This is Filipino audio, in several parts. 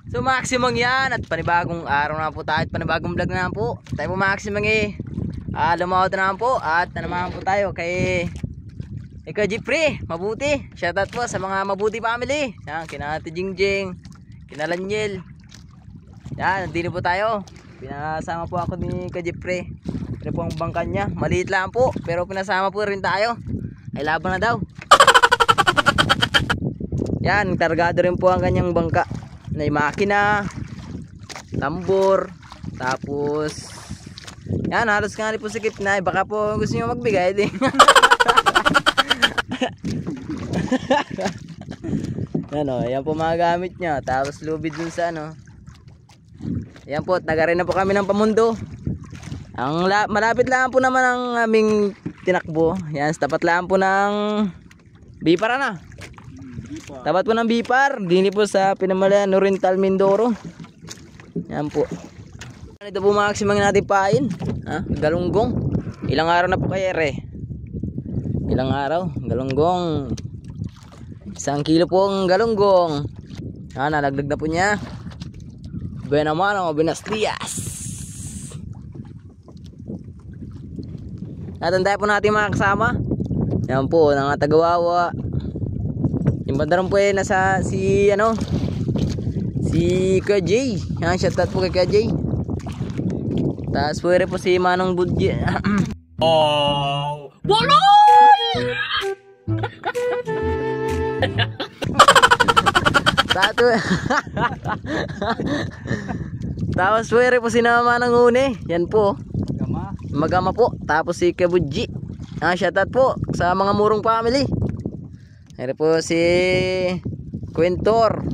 So Maximang yan at panibagong araw na po tayo at panibagong vlog na po. Tayo po Maximang lumawad na po at naman po tayo kay Jeffrey Mabuti. Shoutout po sa mga Mabuti family. Yan, kina Ate Jingjing, kina Lanyel. Yan, nandito po tayo. Pinasama po ako ni Jeffrey. Ito po ang bangka niya. Maliit lang po pero pinasama po rin tayo. Ay laban na daw. Yan, kargado rin po ang kanyang bangka. May makina, tambor, tapos yan, halos nga rin po sikip na. Baka po gusto nyo magbigay din. Yan o, yan po mga gamit nyo. Tapos lubid dun sa ano. Yan po, tagarin na po kami ng pamundo. Malapit lang po naman ang aming tinakbo. Yan, tapat lang po ng Bipara na. Tapat po ng Bipar. Dini po sa Pinamalayan Oriental Mindoro. Yan po. Ito po Maximang natin pain. Galunggong. Ilang araw na po kaya ilang araw. Galunggong. 1 kilo po ang galunggong. Nalagdag na po niya. Benamano, Benastrias. Natandaan po natin mga kasama. Yan po, nangatagawawa. Yung bandaran po nasa si KJ. Yan, shoutout po kay KJ. Tapos po rin po si Manong Budji. Oh! Boloy! Tapos po rin po si Manong Une. Yan po. Magama po. Tapos si Kabudji. Shoutout po sa mga Murong family. Ito po si Quintor.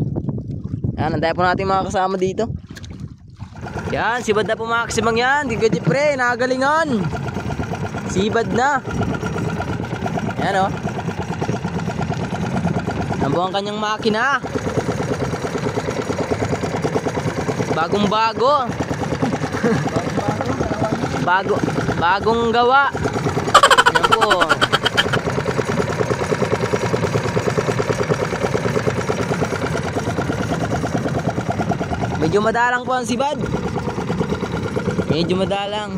Yan, nanday po natin mga kasama dito. Yan, sibad na po Maximang yan. Di ka Jeffrey, nakagalingan. Sibad na. Yan o. Yan po ang kanyang makina. Bagong bago. Bagong gawa. Yan po. Medyo madalang po ang sibad. Medyo madalang.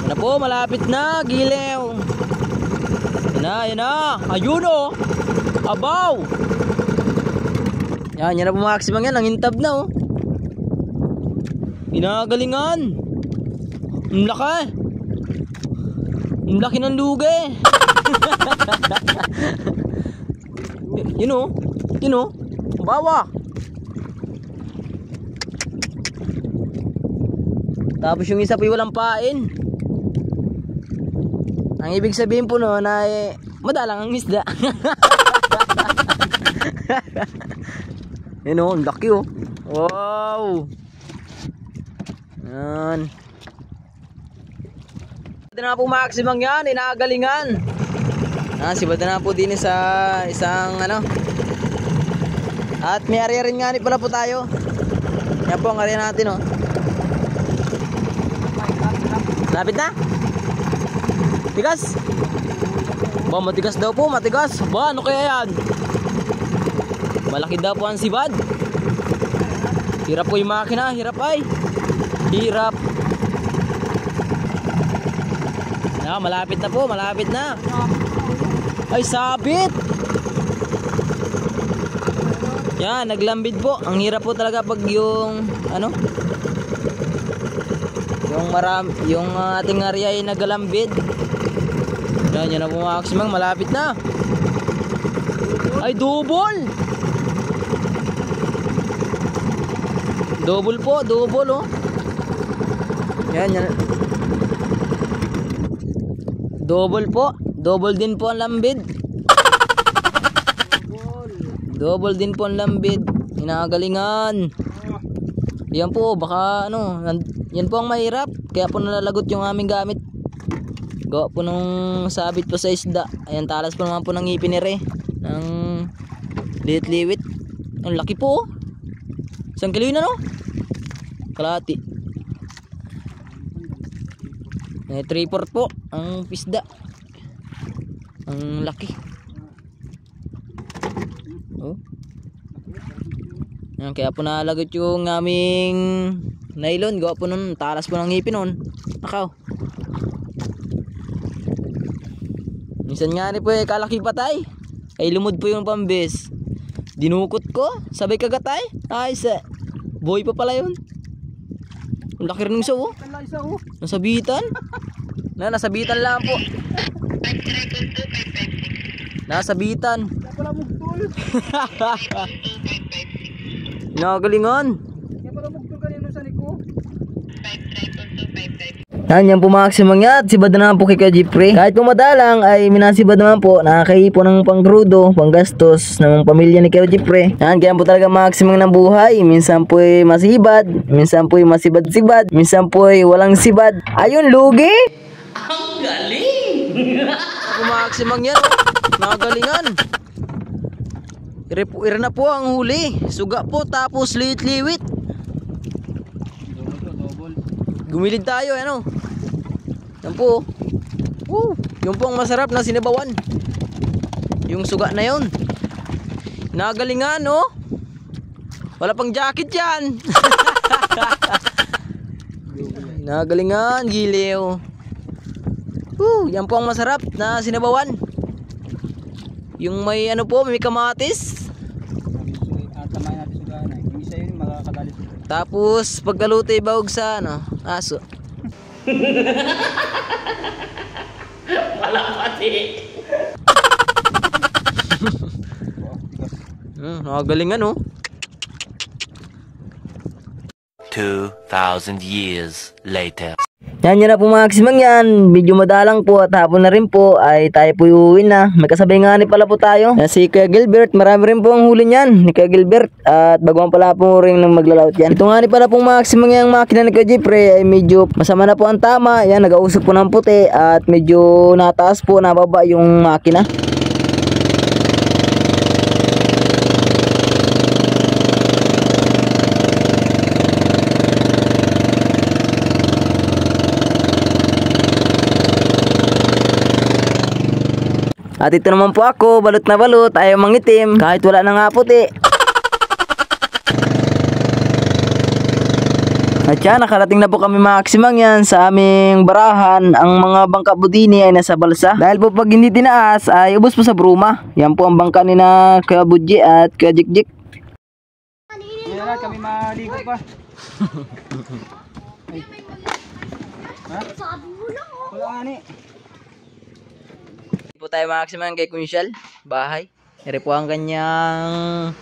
Yan po, malapit na. Gilew. Yan na. Ayun o. Abaw. Yan na po Maximang yan. Nangintab na o. Inagalingan. Ang laki. Ang laki ng lugi. Yun o. Yun o. Bawa. Tapos yung isa po walang pain. Ang ibig sabihin po no na madalang ang isda. Yan o, ang laki o. Wow. Yan. Ito na po Maximang yan, inagalingan. Sibad na po din sa isang At may area rin nga pala po tayo. Yan po ang area natin o. Lapit na. Tigas. Ba, matigas daw po, matigas. Ba, ano kaya yan? Malaki daw po ang sibad. Hirap po yung makina, hirap ay. Hirap. Malapit na po, malapit na. Ay, sabit. Yan, naglambid po. Ang hirap po talaga pag yung yung ating area ay nagalambid. Yan na po Maximang, malapit na. Ay, double. Double po, double oh. Yan. Double po. Double din po ang lambid. Double din po ang lambid. Inagalingan. Yan po, baka yan po ang mahirap. Kaya po nalalagot yung aming gamit. Gawa po nung sabit po sa isda. Ayan, talas po naman po ng ngipin ni Re. Ng liwit-liwit. Ang laki po. 1 kilo na no? Kalahati. 3/4 po ang pisda. Ang laki. Oh. Yan, kaya po nalagot yung aming nylon. Gawa po nun, talas po ng ngipin nun. Nakaw. Minsan nga rin po kalaki patay. Ay lumod po yung pambis. Dinukot ko, sabay kagatay. Ay boy pa pala yun. Ang laki rin ng isa oh. Nasabitan. Nasabitan lang po. Nasabitan. Nagalingan. Yan po maximum nga at sibad na naman po kay Jeffrey. Kahit po madalang ay minasibad naman po. Nakakahipo ng pangkrudo, panggastos ng pamilya ni Kuya Jeffrey. Yan, kaya po talaga maximum ng buhay. Minsan po ay masibad, minsan po ay masibad-sibad, minsan po ay walang sibad. Ayun, lugi! Ang galing! Ako maximum yan. Nakagalingan. Ira na po ang huli. Suga po tapos liwit-liwit. Gumilid tayo, ano? Yan po. Yung po ang masarap na sinabawan. Yung suga na yun. Nagalingan, no? Wala pang jacket yan. Nagalingan, giliw. Yan po ang masarap na sinabawan. Yung may ano po, may kamatis. Tapos pagkaluto ibawag sa ano, aso. Wala pati. Nakagalingan oh. 2,000 years later. Yan na po maximum yan. Medyo madalang po at hapon na rin po ay tayo po uuwi na. May kasabay nga ni pala po tayo. Yan si Kuya Gilbert. Marami rin po ang huli niyan ni Kuya Gilbert. At baguhan pala po rin ng maglalaot yan. Ito nga ni pala pong maximum yung makina ni Kuya Jeffrey ay medyo masama na po ang tama. Yan, nag-ausok po ng puti at medyo nataas po, nababa yung makina. At ito naman po ako, balot na balot, ayaw mangitim, kahit wala na nga puti. At yan, nakarating na po kami maximum yan sa aming barahan. Ang mga bangka budini ay nasa balsa. Dahil po pag hindi tinaas, ay ubos po sa bruma. Yan po ang bangka ni na Kuya Budji at Kuya Jikjik. Ngayon na, kami maligo pa. Ha? Wala nga ni. Po tayo maximum kay Kunsyal, bahay. Ere po ang kanyang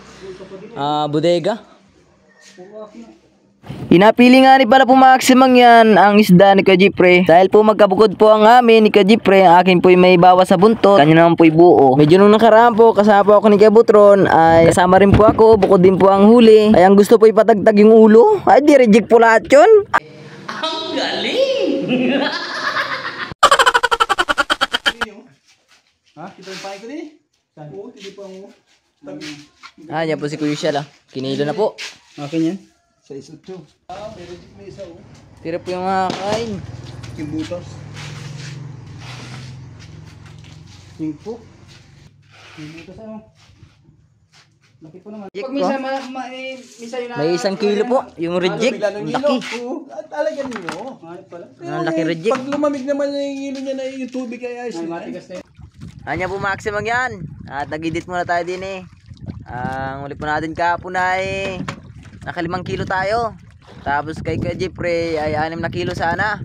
bodega. Inapili nga ni pala po maximum yan ang isda ni Kuya Jeffrey. Dahil po magkabukod po ang amin ni Kuya Jeffrey, ang akin po may bawas sa buntot, kanya naman po buo. Medyo nung nakaraan po, kasama po ako ni Kuya Butron, ay kasama rin po ako, bukod din po ang huli. Ay ang gusto po ipatagtag yung ulo, ay di reject po lahat yun. Ang galing! Ha? Ito yung pahay ko din? Saan? Oo, hindi pa mo. Yan po si Kuya Shal. Kinilo na po. Akin yan? Sa isutso. May isa oh. Tira po yung mga kain. Yung butas. Yung po. Yung butas ano? Laki po naman. Pag misa yun na. May 1 kilo po. Yung reject. Laki. Talagan nyo. Ang laki reject. Pag lumamig naman yung hilo niya na yung tubig ay ayos. Ay, matigas na yun. Anya po maximum yan. At nag-edit muna tayo din eh. Ang uli po natin kahapon ay naka 5 kilo tayo. Tapos kay Kuya Jeffrey ay 6 na kilo sana.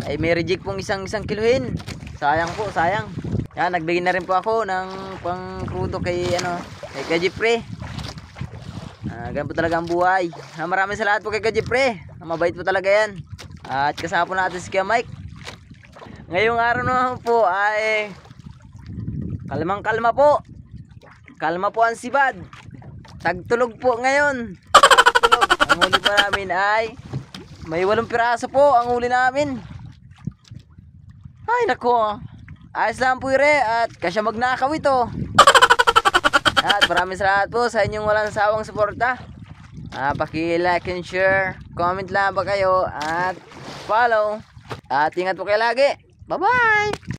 Ay may reject pong isang kilohin. Sayang po, sayang. Yan, nagbigay na rin po ako ng pang crudo kay Kuya Jeffrey. Ganun po talaga ang buhay. Maraming salamat po kay Kuya Jeffrey. Mabait po talaga yan. At kasama po natin si Kuya Mike. Ngayong araw naman po ay kalma po. Kalma po ang sibad. Tagtulog po ngayon. Tagtulog. Ang huli po namin ay may 8 piraso po ang huli namin. Ay nako. Ayos lang po ire at kasya magnakaw ito. At maraming salamat po sa inyong walang sawang suporta. Paki-like and share. Comment lang ba kayo at follow. At ingat po kayo lagi. Bye-bye!